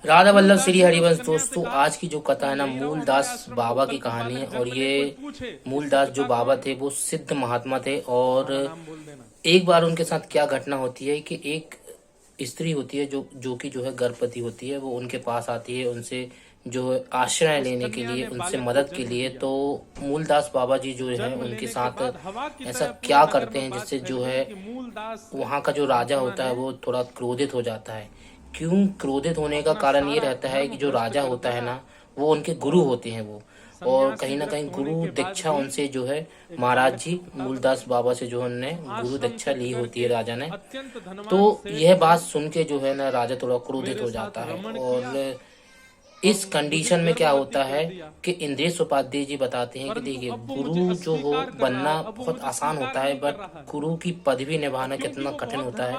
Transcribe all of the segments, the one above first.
राधा वल्लभ श्री हरिवंश। दोस्तों आज की जो कथा है ना, मूलदास बाबा की कहानी है। और ये मूलदास जो बाबा थे वो सिद्ध महात्मा थे। और एक बार उनके साथ क्या घटना होती है कि एक स्त्री होती है जो कि जो है गर्भवती होती है। वो उनके पास आती है, उनसे जो है आश्रय लेने के लिए, उनसे मदद के लिए। तो मूलदास बाबा जी जो है उनके साथ ऐसा क्या करते हैं जिससे जो है वहाँ का जो राजा होता है वो थोड़ा क्रोधित हो जाता है। क्यों क्रोधित होने का कारण ये रहता है कि जो राजा होता है ना, वो उनके गुरु होते हैं वो। और कहीं ना कहीं गुरु दीक्षा उनसे जो है महाराज जी मूलदास बाबा से जो उनने गुरु दीक्षा ली होती है राजा ने। तो यह बात सुन के जो है ना राजा थोड़ा क्रोधित हो जाता है। और इस कंडीशन में क्या होता है कि इंद्रेश उपाध्याय जी बताते हैं कि देखिए, गुरु जो हो बनना बहुत आसान होता है, बट गुरु की पदवी निभाना कितना कठिन होता है,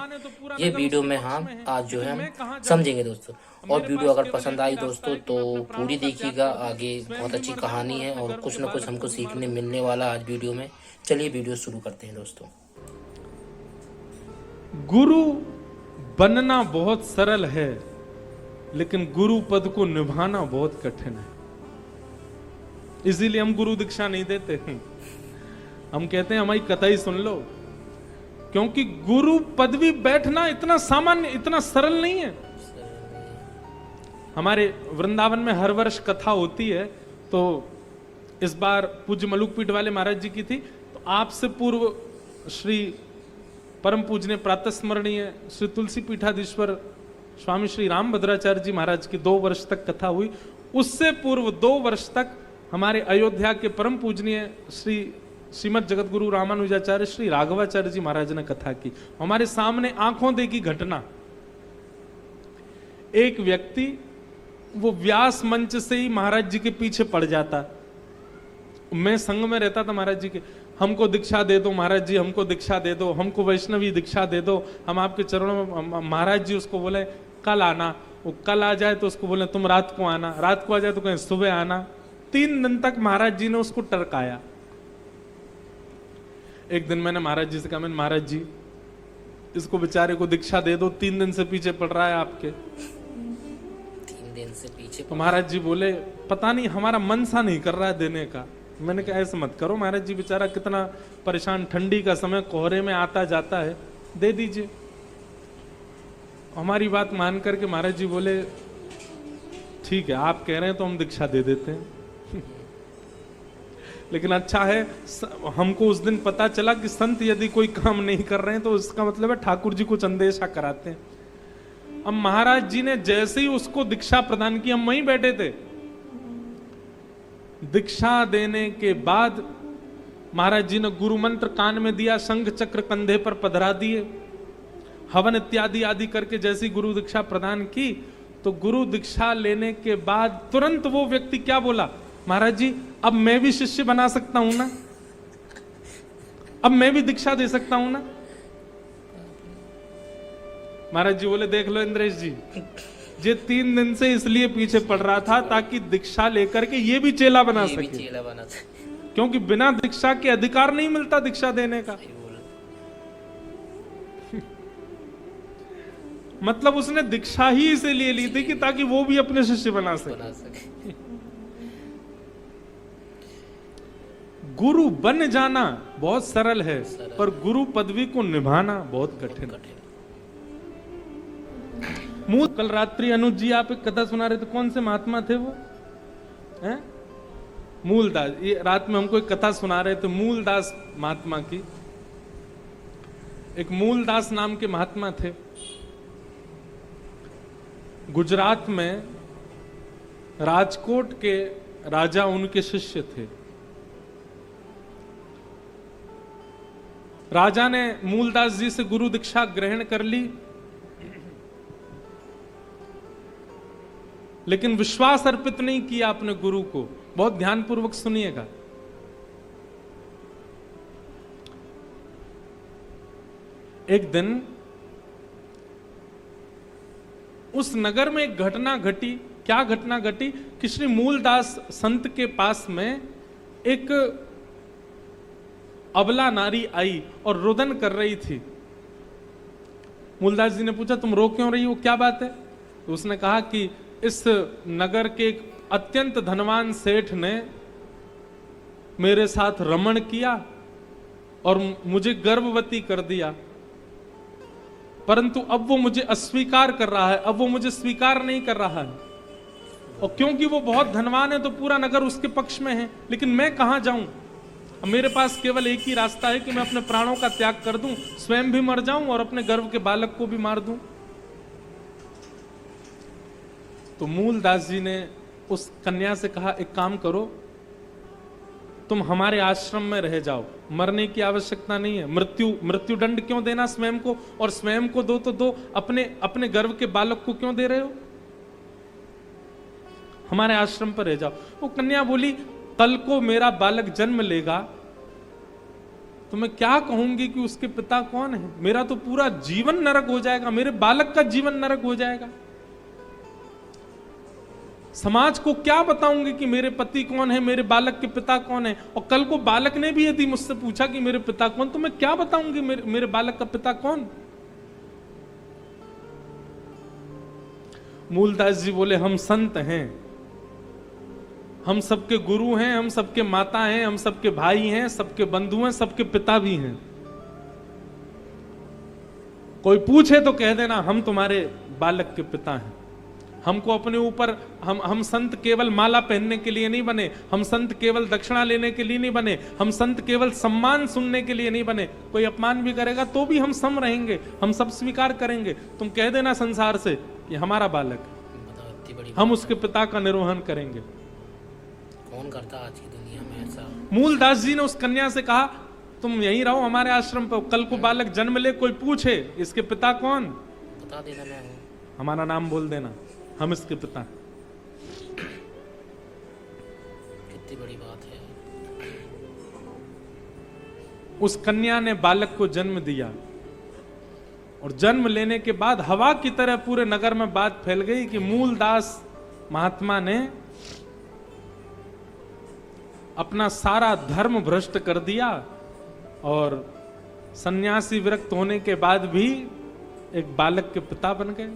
ये वीडियो में हम आज जो है हम समझेंगे दोस्तों। और वीडियो अगर पसंद आई दोस्तों तो पूरी देखिएगा, आगे बहुत अच्छी कहानी है और कुछ न कुछ हमको सीखने मिलने वाला आज वीडियो में। चलिए वीडियो शुरू करते हैं दोस्तों। गुरु बनना बहुत सरल है, लेकिन गुरु पद को निभाना बहुत कठिन है। इसीलिए हम गुरु दीक्षा नहीं देते हैं। हम कहते हैं हमारी कथा ही सुन लो, क्योंकि गुरु पदवी बैठना इतना सामान्य, इतना सरल नहीं है। हमारे वृंदावन में हर वर्ष कथा होती है, तो इस बार पूज्य मलुकपीठ वाले महाराज जी की थी। तो आपसे पूर्व श्री परम पूजनीय प्रातः स्मरणीय श्री तुलसी पीठाधीश्वर स्वामी श्री रामभद्राचार्य जी महाराज की 2 वर्ष तक कथा हुई। उससे पूर्व 2 वर्ष तक हमारे अयोध्या के परम पूजनीय श्री श्रीमद जगत गुरु रामानुजाचार्य श्री राघवाचार्य जी महाराज ने कथा की। हमारे सामने आंखों देखी घटना, एक व्यक्ति वो व्यास मंच से ही महाराज जी के पीछे पड़ जाता। मैं संग में रहता था महाराज जी के, हमको दीक्षा दे दो महाराज जी, हमको दीक्षा दे दो, हमको वैष्णवी दीक्षा दे दो, हम आपके चरणों में। महाराज जी उसको बोले कल आना, वो कल आ जाए तो उसको बोले तुम रात को आना, रात को आ जाए तो कहें सुबह आना। 3 दिन तक महाराज जी ने उसको टरकाया। एक दिन मैंने महाराज जी से कहा, मैंने महाराज जी इसको बेचारे को दीक्षा दे दो, 3 दिन से पीछे पड़ रहा है आपके। 3 दिन से पीछे। तो महाराज जी बोले पता नहीं हमारा मन सा नहीं कर रहा है देने का। मैंने कहा ऐसे मत करो महाराज जी, बेचारा कितना परेशान, ठंडी का समय कोहरे में आता जाता है, दे दीजिए। हमारी बात मान करके महाराज जी बोले ठीक है, आप कह रहे हैं तो हम दीक्षा दे देते हैं। लेकिन अच्छा है, हमको उस दिन पता चला कि संत यदि कोई काम नहीं कर रहे हैं तो इसका मतलब है ठाकुर जी कुछ अंदेशा कराते हैं। अब महाराज जी ने जैसे ही उसको दीक्षा प्रदान की, हम वहीं बैठे थे। दीक्षा देने के बाद महाराज जी ने गुरु मंत्र कान में दिया, शंख चक्र कंधे पर पधरा दिए, हवन इत्यादि आदि करके जैसी गुरु दीक्षा प्रदान की, तो गुरु दीक्षा लेने के बाद तुरंत वो व्यक्ति क्या बोला, महाराज जी अब मैं भी शिष्य बना सकता हूं ना, अब मैं भी दीक्षा दे सकता हूं ना। महाराज जी बोले देख लो इंद्रेश जी, ये 3 दिन से इसलिए पीछे पड़ रहा था ताकि दीक्षा लेकर के ये भी चेला बना सके, क्योंकि बिना दीक्षा के अधिकार नहीं मिलता दीक्षा देने का। मतलब उसने दीक्षा ही इसीलिए ली थी कि ताकि वो भी अपने शिष्य बना सके। गुरु बन जाना बहुत सरल है, पर गुरु पदवी को निभाना बहुत कठिन। मूल कल रात्रि अनुज जी आप एक कथा सुना रहे थे, कौन से महात्मा थे वो हैं? मूलदास। ये रात में हमको एक कथा सुना रहे थे मूलदास महात्मा की। एक मूलदास नाम के महात्मा थे, गुजरात में राजकोट के राजा उनके शिष्य थे। राजा ने मूलदास जी से गुरु दीक्षा ग्रहण कर ली, लेकिन विश्वास अर्पित नहीं किया अपने गुरु को। बहुत ध्यानपूर्वक सुनिएगा। एक दिन उस नगर में एक घटना घटी। क्या घटना घटी कि श्री मूलदास संत के पास में एक अबला नारी आई और रुदन कर रही थी। मूलदास जी ने पूछा तुम रो क्यों रही हो, क्या बात है? तो उसने कहा कि इस नगर के एक अत्यंत धनवान सेठ ने मेरे साथ रमण किया और मुझे गर्भवती कर दिया, परंतु अब वो मुझे अस्वीकार कर रहा है, अब वो मुझे स्वीकार नहीं कर रहा है। और क्योंकि वो बहुत धनवान है तो पूरा नगर उसके पक्ष में है, लेकिन मैं कहां जाऊं? अब मेरे पास केवल एक ही रास्ता है कि मैं अपने प्राणों का त्याग कर दूं, स्वयं भी मर जाऊं और अपने गर्भ के बालक को भी मार दूं। तो मूलदास जी ने उस कन्या से कहा, एक काम करो, तुम हमारे आश्रम में रह जाओ, मरने की आवश्यकता नहीं है। मृत्यु दंड क्यों देना स्वयं को, और स्वयं को दो तो दो, अपने गर्भ के बालक को क्यों दे रहे हो? हमारे आश्रम पर रह जाओ। वो कन्या बोली, कल को मेरा बालक जन्म लेगा तो मैं क्या कहूंगी कि उसके पिता कौन है? मेरा तो पूरा जीवन नरक हो जाएगा, मेरे बालक का जीवन नरक हो जाएगा। समाज को क्या बताऊंगी कि मेरे पति कौन है, मेरे बालक के पिता कौन है? और कल को बालक ने भी यदि मुझसे पूछा कि मेरे पिता कौन, तो मैं क्या बताऊंगी मेरे बालक का पिता कौन? मूलदास जी बोले, हम संत हैं, हम सबके गुरु हैं, हम सबके माता हैं, हम सबके भाई हैं, सबके बंधु हैं, सबके पिता भी हैं। कोई पूछे तो कह देना हम तुम्हारे बालक के पिता हैं। हमको अपने ऊपर हम संत केवल माला पहनने के लिए नहीं बने, हम संत केवल दक्षिणा लेने के लिए नहीं बने, हम संत केवल सम्मान सुनने के लिए नहीं बने। कोई अपमान भी करेगा तो भी हम सम रहेंगे, हम सब स्वीकार करेंगे। तुम कह देना संसार से कि हमारा बालक, हम उसके पिता का निर्वहन करेंगे। कौन करता आज की दुनिया में ऐसा? मूलदास जी ने उस कन्या से कहा, तुम यहीं रहो हमारे आश्रम पर, कल को बालक जन्म ले, कोई पूछे इसके पिता कौन, बता देना मैं हूं, हमारा नाम बोल देना, हम इसके पिता। कितनी बड़ी बात है। उस कन्या ने बालक को जन्म दिया और जन्म लेने के बाद हवा की तरह पूरे नगर में बात फैल गई कि मूलदास महात्मा ने अपना सारा धर्म भ्रष्ट कर दिया और सन्यासी विरक्त होने के बाद भी एक बालक के पिता बन गए।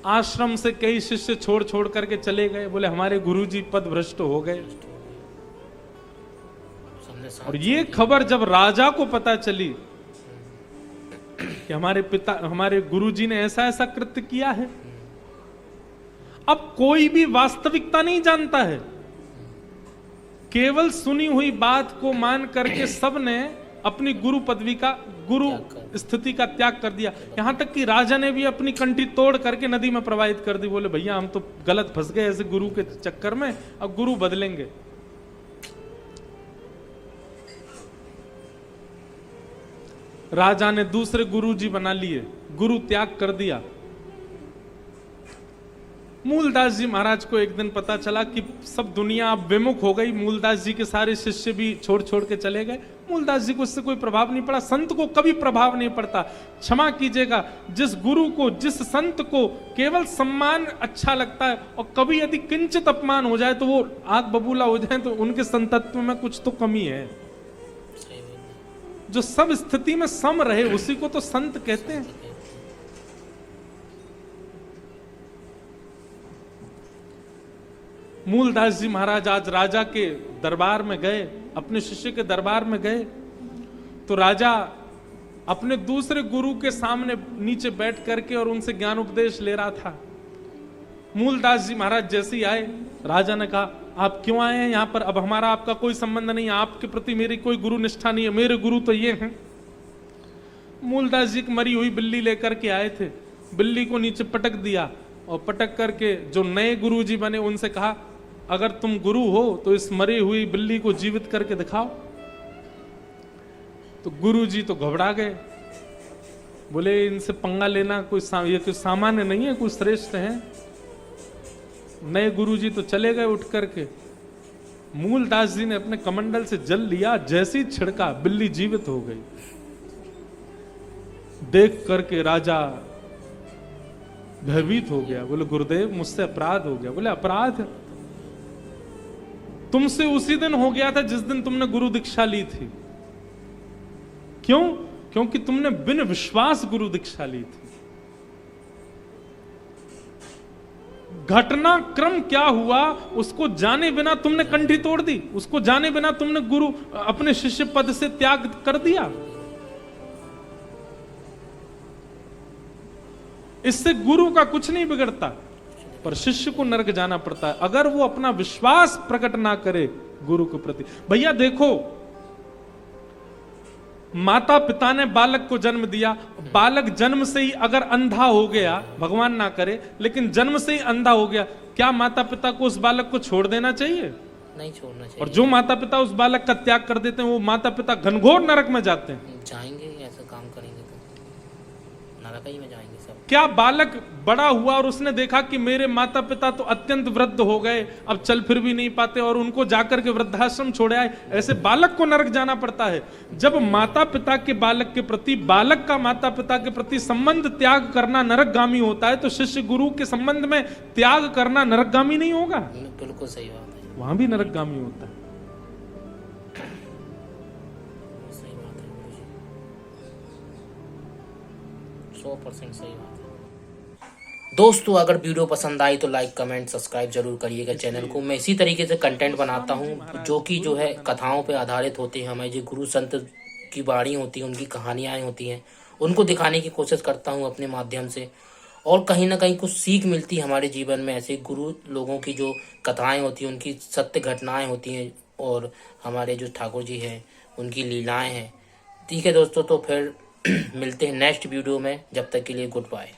आश्रम से कई शिष्य छोड़ छोड़ करके चले गए, बोले हमारे गुरुजी पद भ्रष्ट हो गए। और ये खबर जब राजा को पता चली कि हमारे गुरुजी ने ऐसा ऐसा कृत्य किया है, अब कोई भी वास्तविकता नहीं जानता है, केवल सुनी हुई बात को मान करके सबने अपनी गुरु स्थिति का त्याग कर दिया। यहां तक कि राजा ने भी अपनी कंठी तोड़ करके नदी में प्रवाहित कर दी। बोले भैया हम तो गलत फंस गए ऐसे गुरु के चक्कर में, अब गुरु बदलेंगे। राजा ने दूसरे गुरुजी बना लिए, गुरु त्याग कर दिया। मूलदास जी महाराज को एक दिन पता चला कि सब दुनिया अब विमुख हो गई, मूलदास जी के सारे शिष्य भी छोड़ छोड़ के चले गए। मूलदास जी को इससे कोई प्रभाव नहीं पड़ा, संत को कभी प्रभाव नहीं पड़ता। क्षमा कीजिएगा, जिस गुरु को, जिस संत को केवल सम्मान अच्छा लगता है और कभी यदि किंचित अपमान हो जाए तो वो आग बबूला हो जाए, तो उनके संतत्व में कुछ तो कमी है। जो सब स्थिति में सम रहे उसी को तो संत कहते हैं। मूलदास जी महाराज आज राजा के दरबार में गए, अपने शिष्य के दरबार में गए, तो राजा अपने दूसरे गुरु के सामने नीचे बैठ करके और उनसे ज्ञान उपदेश ले रहा था। मूलदास जी महाराज जैसे ही आए, राजा ने कहा आप क्यों आए हैं यहाँ पर? अब हमारा आपका कोई संबंध नहीं है, आपके प्रति मेरी कोई गुरु निष्ठा नहीं है, मेरे गुरु तो ये हैं। मूलदास जी की मरी हुई बिल्ली लेकर के आए थे, बिल्ली को नीचे पटक दिया और पटक करके जो नए गुरु जी बने उनसे कहा अगर तुम गुरु हो तो इस मरी हुई बिल्ली को जीवित करके दिखाओ। तो गुरु जी तो घबरा गए, बोले इनसे पंगा लेना ये कोई सामान्य नहीं है, कोई श्रेष्ठ है। नए गुरु जी तो चले गए उठ करके। मूलदास जी ने अपने कमंडल से जल लिया, जैसे ही छिड़का बिल्ली जीवित हो गई। देख करके राजा भयभीत हो गया, बोले गुरुदेव मुझसे अपराध हो गया। बोले अपराध तुमसे उसी दिन हो गया था जिस दिन तुमने गुरु दीक्षा ली थी। क्यों? क्योंकि तुमने बिन विश्वास गुरु दीक्षा ली थी। घटनाक्रम क्या हुआ उसको जाने बिना तुमने कंठी तोड़ दी, उसको जाने बिना तुमने गुरु अपने शिष्य पद से त्याग कर दिया। इससे गुरु का कुछ नहीं बिगड़ता, पर शिष्य को नरक जाना पड़ता है अगर वो अपना विश्वास प्रकट ना करे गुरु के प्रति। भैया देखो, माता पिता ने बालक को जन्म दिया, बालक जन्म से ही अगर अंधा हो गया, भगवान ना करे, लेकिन जन्म से ही अंधा हो गया, क्या माता पिता को उस बालक को छोड़ देना चाहिए? नहीं छोड़ना चाहिए। और जो माता पिता उस बालक का त्याग कर देते हैं वो माता पिता घनघोर नरक में जाते हैं। जाएंगे, ऐसा काम करेंगे तो नरक ही में जाएंगे सब। क्या बालक बड़ा हुआ और उसने देखा कि मेरे माता पिता तो अत्यंत वृद्ध हो गए, अब चल फिर भी नहीं पाते, और उनको जाकर के वृद्धाश्रम छोड़े आए, ऐसे बालक को नरक जाना पड़ता है? जब माता पिता के बालक के प्रति, बालक का माता पिता के प्रति संबंध त्याग करना नरकगामी होता है, तो शिष्य गुरु के संबंध में त्याग करना नरकगामी नहीं होगा? बिल्कुल सही बात है, वहां भी नरकगामी होता है। सही बात है गुरुजी, 100% सही बात है। दोस्तों अगर वीडियो पसंद आई तो लाइक कमेंट सब्सक्राइब जरूर करिएगा चैनल को। मैं इसी तरीके से कंटेंट बनाता हूँ जो कि जो है कथाओं पे आधारित होते हैं। हमारे जो गुरु संत की वाणी होती है, उनकी कहानियाँ होती हैं, उनको दिखाने की कोशिश करता हूँ अपने माध्यम से, और कहीं ना कहीं कुछ सीख मिलती है हमारे जीवन में। ऐसे गुरु लोगों की जो कथाएं होती हैं, उनकी सत्य घटनाएं होती हैं, और हमारे जो ठाकुर जी हैं उनकी लीलाएँ हैं। ठीक है दोस्तों, तो फिर मिलते हैं नेक्स्ट वीडियो में, जब तक के लिए गुड बाय।